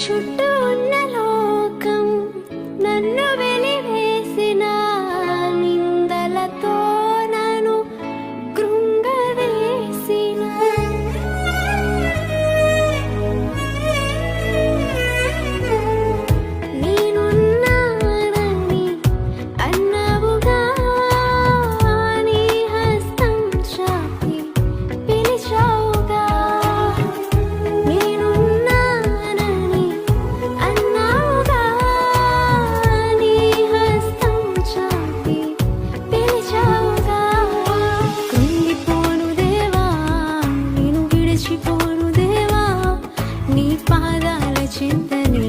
చుట్టూ ఉన్న లోకం నన్ను వెలివేసిన నిందలతో నన్ను కృంగవేసిన నేనున్నానని అన్నావుగా నీ హస్తం చాపి పిలిచావుగా నేనున్నానని అన్నావుగా నీ హస్తం చాపి పిలిచావుగా కృంగిపోను దేవా నేను విడిచిపోను దేవా నీ పాదాల చింతనే